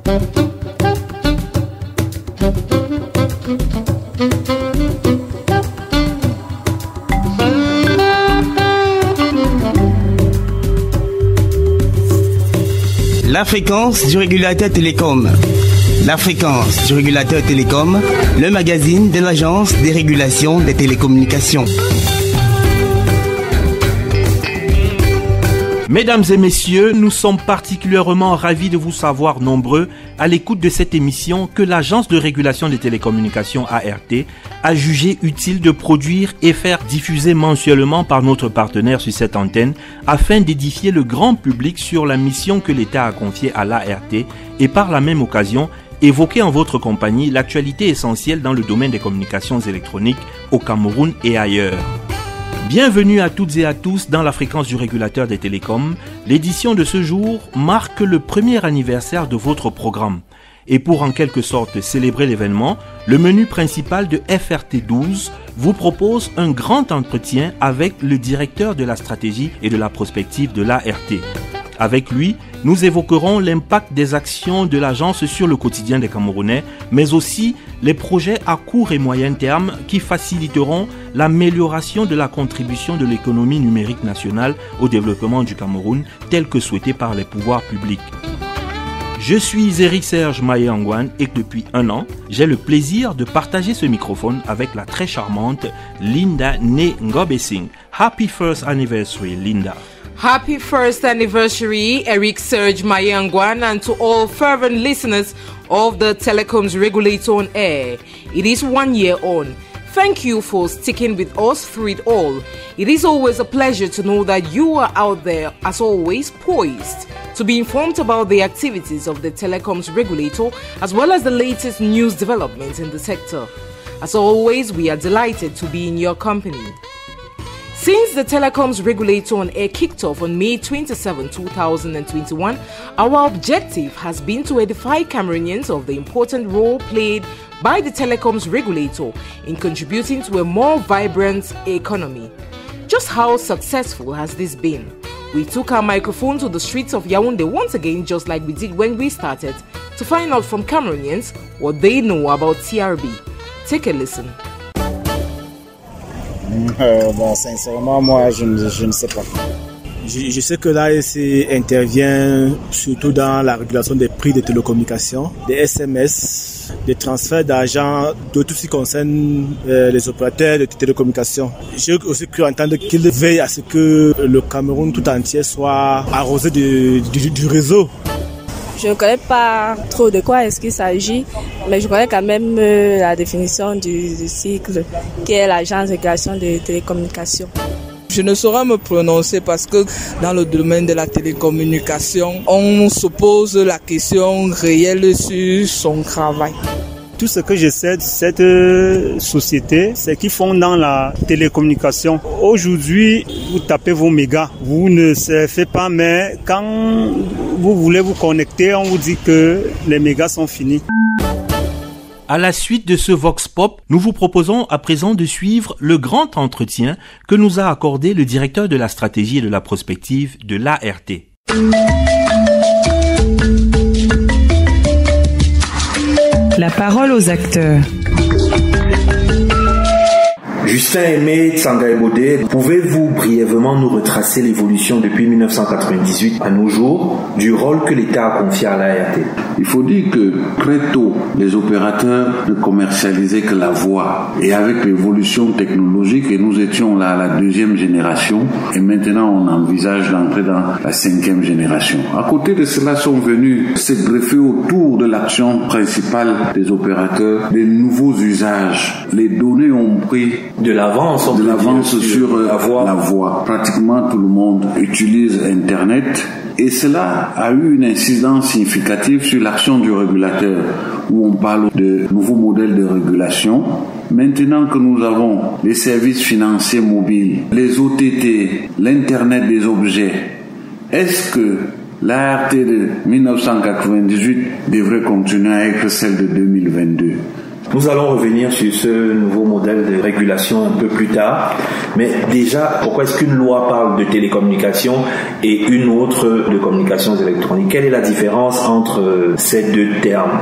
La fréquence du régulateur télécom. La fréquence du régulateur télécom, le magazine de l'Agence des régulations des télécommunications. Mesdames et messieurs, nous sommes particulièrement ravis de vous savoir nombreux à l'écoute de cette émission que l'Agence de régulation des télécommunications ART a jugé utile de produire et faire diffuser mensuellement par notre partenaire sur cette antenne afin d'édifier le grand public sur la mission que l'État a confiée à l'ART et par la même occasion évoquer en votre compagnie l'actualité essentielle dans le domaine des communications électroniques au Cameroun et ailleurs. Bienvenue à toutes et à tous dans la fréquence du régulateur des télécoms. L'édition de ce jour marque le premier anniversaire de votre programme. Et pour en quelque sorte célébrer l'événement, le menu principal de FRT12 vous propose un grand entretien avec le directeur de la stratégie et de la prospective de l'ART. Avec lui, nous évoquerons l'impact des actions de l'agence sur le quotidien des Camerounais, mais aussi les projets à court et moyen terme qui faciliteront l'amélioration de la contribution de l'économie numérique nationale au développement du Cameroun, tel que souhaité par les pouvoirs publics. Je suis Eric Serge Maye-Angwan et depuis un an, j'ai le plaisir de partager ce microphone avec la très charmante Linda Né Ngobesing. Happy first anniversary, Linda. Happy first anniversary, Eric Serge Maye-Angwan, and to all fervent listeners of the Telecoms Regulator on Air. It is 1 year on. Thank you for sticking with us through it all. It is always a pleasure to know that you are out there, as always, poised to be informed about the activities of the Telecoms Regulator as well as the latest news developments in the sector. As always, we are delighted to be in your company. Since the Telecoms Regulator on Air kicked off on May 27, 2021, our objective has been to edify Cameroonians of the important role played by the Telecoms Regulator in contributing to a more vibrant economy. Just how successful has this been? We took our microphone to the streets of Yaoundé once again, just like we did when we started, to find out from Cameroonians what they know about TRB. Take a listen. Bon, sincèrement, moi, je ne sais pas. Je sais que l'ARC intervient surtout dans la régulation des prix des télécommunications, des SMS, des transferts d'argent, de tout ce qui concerne les opérateurs de télécommunications. J'ai aussi cru entendre qu'il veille à ce que le Cameroun tout entier soit arrosé du réseau. Je ne connais pas trop de quoi est-ce qu'il s'agit, mais je connais quand même la définition du cycle, qui est l'agence de régulation des télécommunications. Je ne saurais me prononcer parce que dans le domaine de la télécommunication, on se pose la question réelle sur son travail. Tout ce que je sais de cette société, c'est qu'ils font dans la télécommunication. Aujourd'hui, vous tapez vos mégas. Vous ne surfez pas, mais quand vous voulez vous connecter, on vous dit que les mégas sont finis. À la suite de ce Vox Pop, nous vous proposons à présent de suivre le grand entretien que nous a accordé le directeur de la stratégie et de la prospective de l'ART. La parole aux acteurs. Justin Aimé Tsangaïbodé, pouvez-vous brièvement nous retracer l'évolution depuis 1998 à nos jours du rôle que l'État a confié à l'ART? Il faut dire que très tôt, les opérateurs ne commercialisaient que la voix. Et avec l'évolution technologique, et nous étions là à la 2e génération, et maintenant on envisage d'entrer dans la 5e génération. À côté de cela sont venus se greffer autour de l'action principale des opérateurs des nouveaux usages. Les données ont pris de l'avance sur la voix. Pratiquement tout le monde utilise Internet et cela a eu une incidence significative sur l'action du régulateur où on parle de nouveaux modèles de régulation. Maintenant que nous avons les services financiers mobiles, les OTT, l'Internet des objets, est-ce que l'ART de 1998 devrait continuer à être celle de 2022? Nous allons revenir sur ce nouveau modèle de régulation un peu plus tard. Mais déjà, pourquoi est-ce qu'une loi parle de télécommunications et une autre de communications électroniques? Quelle est la différence entre ces deux termes?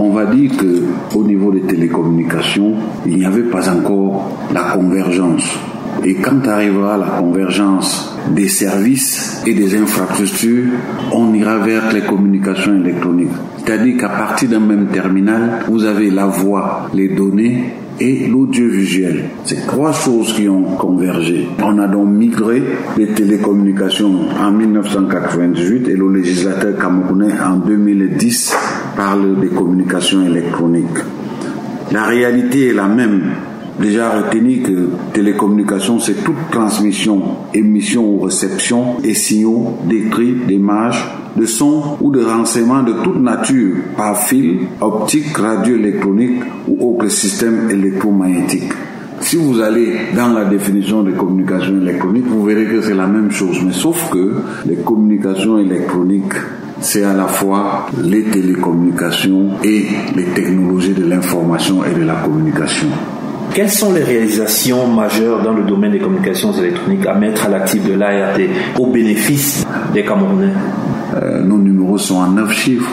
On va dire qu'au niveau des télécommunications, il n'y avait pas encore la convergence. Et quand arrivera la convergence des services et des infrastructures, on ira vers les communications électroniques. C'est-à-dire qu'à partir d'un même terminal, vous avez la voix, les données et l'audiovisuel. C'est trois choses qui ont convergé. On a donc migré les télécommunications en 1998 et le législateur camerounais en 2010 parle des communications électroniques. La réalité est la même. Déjà retenu que télécommunication, c'est toute transmission, émission ou réception et signaux, d'écrit, d'images, de sons ou de renseignements de toute nature par fil, optique, radioélectronique ou autre système électromagnétique. Si vous allez dans la définition des communications électroniques, vous verrez que c'est la même chose, mais sauf que les communications électroniques, c'est à la fois les télécommunications et les technologies de l'information et de la communication. Quelles sont les réalisations majeures dans le domaine des communications électroniques à mettre à l'actif de l'ART au bénéfice des Camerounais? Nos numéros sont en 9 chiffres.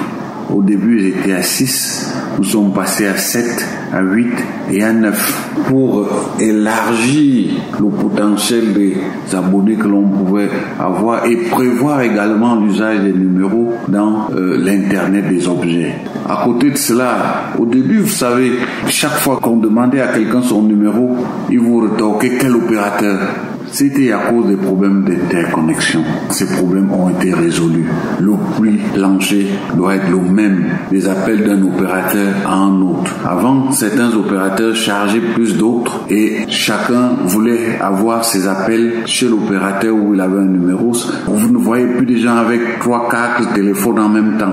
Au début, ils étaient à 6. Nous sommes passés à 7, à 8 et à 9 pour élargir le potentiel des abonnés que l'on pouvait avoir et prévoir également l'usage des numéros dans l'Internet des objets. À côté de cela, au début, vous savez, chaque fois qu'on demandait à quelqu'un son numéro, il vous retorquait quel opérateur. C'était à cause des problèmes d'interconnexion. Ces problèmes ont été résolus. Le prix plancher doit être le même des appels d'un opérateur à un autre. Avant, certains opérateurs chargeaient plus d'autres et chacun voulait avoir ses appels chez l'opérateur où il avait un numéro. Vous ne voyez plus des gens avec 3-4 téléphones en même temps.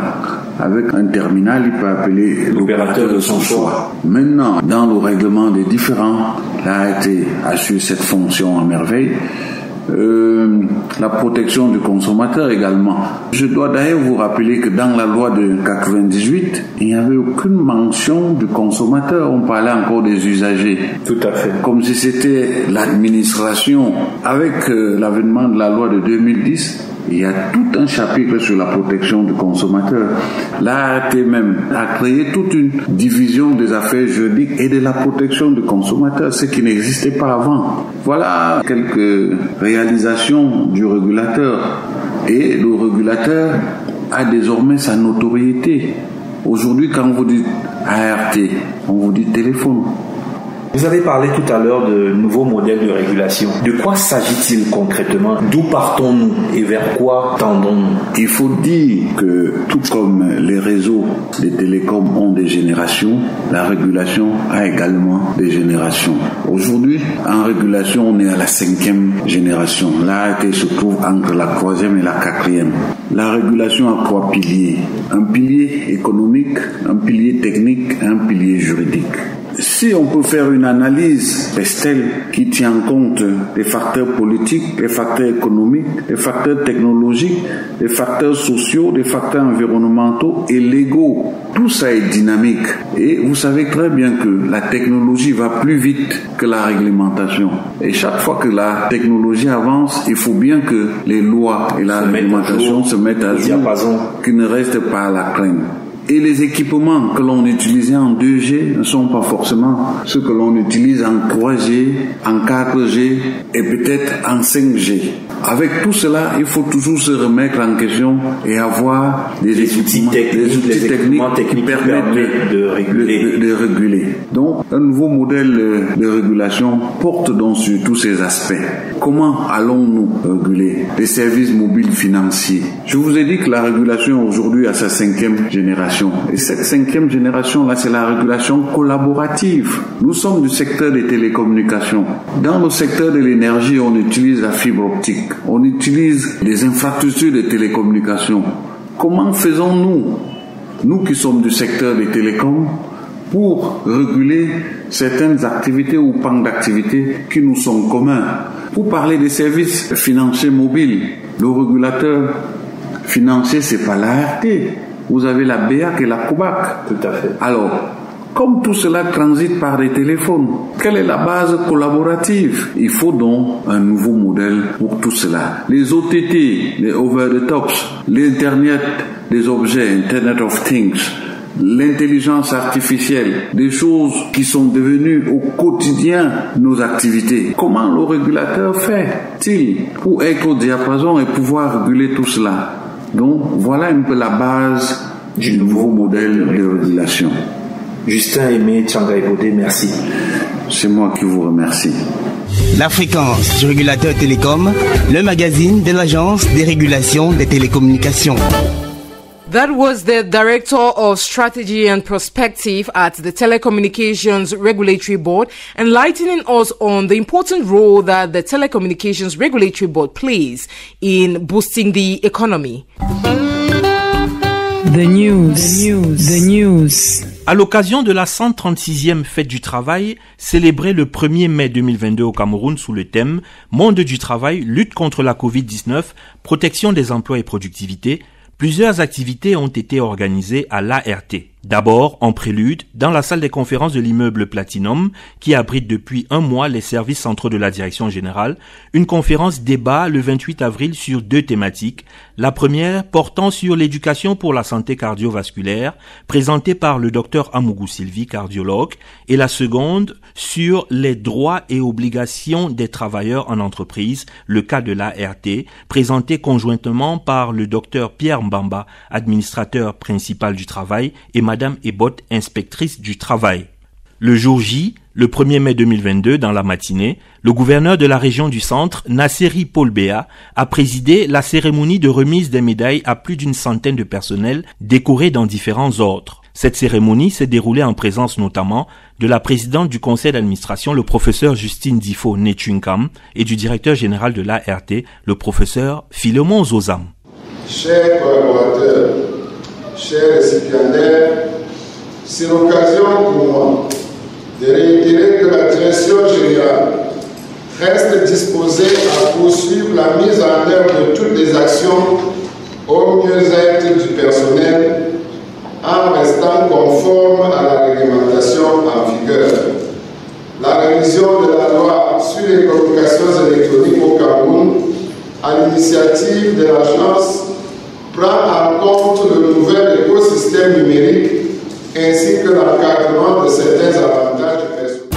Avec un terminal, il peut appeler l'opérateur de son choix. Maintenant, dans le règlement des différends, l'ART a su cette fonction à merveille. La protection du consommateur également. Je dois d'ailleurs vous rappeler que dans la loi de 98, il n'y avait aucune mention du consommateur. On parlait encore des usagers. Tout à fait. Comme si c'était l'administration. Avec l'avènement de la loi de 2010, il y a tout un chapitre sur la protection du consommateur. L'ART même a créé toute une division des affaires juridiques et de la protection du consommateur, ce qui n'existait pas avant. Voilà quelques réalisations du régulateur. Et le régulateur a désormais sa notoriété. Aujourd'hui, quand vous dites ART, on vous dit téléphone. Vous avez parlé tout à l'heure de nouveaux modèles de régulation. De quoi s'agit-il concrètement? D'où partons-nous et vers quoi tendons-nous? Il faut dire que tout comme les réseaux des télécoms ont des générations, la régulation a également des générations. Aujourd'hui, en régulation, on est à la 5e génération. L'ART se trouve entre la 3e et la 4e. La régulation a 3 piliers. Un pilier économique, un pilier technique et un pilier juridique. Si on peut faire une analyse Pestel qui tient compte des facteurs politiques, des facteurs économiques, des facteurs technologiques, des facteurs sociaux, des facteurs environnementaux et légaux, tout ça est dynamique. Et vous savez très bien que la technologie va plus vite que la réglementation. Et chaque fois que la technologie avance, il faut bien que les lois et la réglementation se mettent à jour, qu'ils ne restent pas à la traîne. Et les équipements que l'on utilisait en 2G ne sont pas forcément ceux que l'on utilise en 3G, en 4G et peut-être en 5G. Avec tout cela, il faut toujours se remettre en question et avoir des outils techniques qui permettent de réguler. Donc, un nouveau modèle de régulation porte donc sur tous ces aspects. Comment allons-nous réguler les services mobiles financiers? Je vous ai dit que la régulation aujourd'hui a sa 5e génération. Et cette 5e génération-là, c'est la régulation collaborative. Nous sommes du secteur des télécommunications. Dans le secteur de l'énergie, on utilise la fibre optique. On utilise les infrastructures de télécommunications. Comment faisons-nous, nous qui sommes du secteur des télécoms, pour réguler certaines activités ou pans d'activités qui nous sont communs? Pour parler des services financiers mobiles, le régulateur financier, c'est pas l'ART. Vous avez la BEAC et la COBAC. Tout à fait. Alors, Comme tout cela transite par les téléphones, quelle est la base collaborative? Il faut donc un nouveau modèle pour tout cela. Les OTT, les over-the-tops, l'Internet des objets, Internet of Things, l'intelligence artificielle, des choses qui sont devenues au quotidien nos activités. Comment le régulateur fait-il pour être au diapason et pouvoir réguler tout cela? Donc voilà un peu la base du nouveau modèle de régulation. Justin Aimé Tchangaïbodé, merci. C'est moi qui vous remercie. La fréquence du régulateur télécom, le magazine de l'Agence des régulations des télécommunications. That was the Director of Strategy and Perspective at the Telecommunications Regulatory Board, enlightening us on the important role that the Telecommunications Regulatory Board plays in boosting the economy. The news. À l'occasion de la 136e fête du travail, célébrée le 1er mai 2022 au Cameroun sous le thème « Monde du travail, lutte contre la Covid-19, protection des emplois et productivité », plusieurs activités ont été organisées à l'ART. D'abord, en prélude, dans la salle des conférences de l'immeuble Platinum, qui abrite depuis un mois les services centraux de la direction générale, une conférence débat le 28 avril sur 2 thématiques. La première portant sur l'éducation pour la santé cardiovasculaire, présentée par le Dr Amougou Sylvie, cardiologue, et la seconde sur les droits et obligations des travailleurs en entreprise, le cas de l'ART, présenté conjointement par le Dr Pierre Mbamba, administrateur principal du travail, et Madame Ebot, inspectrice du travail. Le jour J, le 1er mai 2022, dans la matinée, le gouverneur de la région du Centre, Nasseri Paul Béa, a présidé la cérémonie de remise des médailles à plus d'une centaine de personnels décorés dans différents ordres. Cette cérémonie s'est déroulée en présence notamment de la présidente du conseil d'administration, le professeur Justine Difo Nechunkam, et du directeur général de l'ART, le professeur Philémon Zozam. Chers collaborateurs, chers récipiendaires, c'est l'occasion pour moi de réitérer que la direction générale reste disposée à poursuivre la mise en œuvre de toutes les actions au mieux-être du personnel en restant conforme à la réglementation en vigueur. La révision de la loi sur les communications électroniques au Cameroun, à l'initiative de l'agence, prend en compte le nouvel écosystème numérique ainsi que l'encadrement de certains avantages du personnel.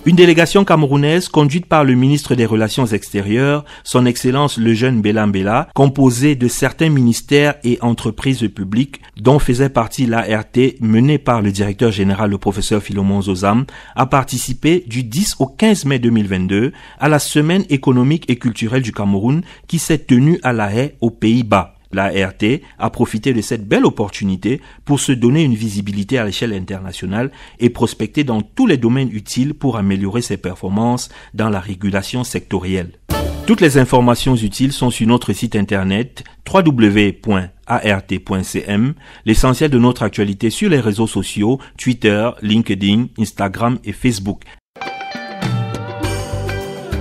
Une délégation camerounaise conduite par le ministre des Relations extérieures, son Excellence le jeune Béla Mbela, composée de certains ministères et entreprises publiques dont faisait partie l'ART menée par le directeur général le professeur Philémon Zozam, a participé du 10 au 15 mai 2022 à la semaine économique et culturelle du Cameroun qui s'est tenue à La Haye aux Pays-Bas. L'ART a profité de cette belle opportunité pour se donner une visibilité à l'échelle internationale et prospecter dans tous les domaines utiles pour améliorer ses performances dans la régulation sectorielle. Toutes les informations utiles sont sur notre site internet www.art.cm, l'essentiel de notre actualité sur les réseaux sociaux, Twitter, LinkedIn, Instagram et Facebook.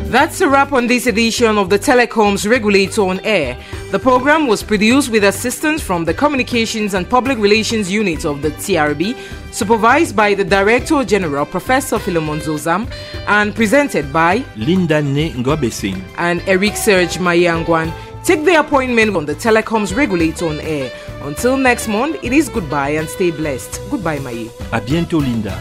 That's a wrap on this edition of the Telecoms Regulator on Air. The program was produced with assistance from the Communications and Public Relations Unit of the TRB, supervised by the Director General, Professor Philémon Zozam, and presented by Linda Ne Ngobesing and Eric Serge Mayangwan. Take the appointment on the Telecoms Regulator on Air. Until next month, it is goodbye and stay blessed. Goodbye, Maye. À bientôt, Linda.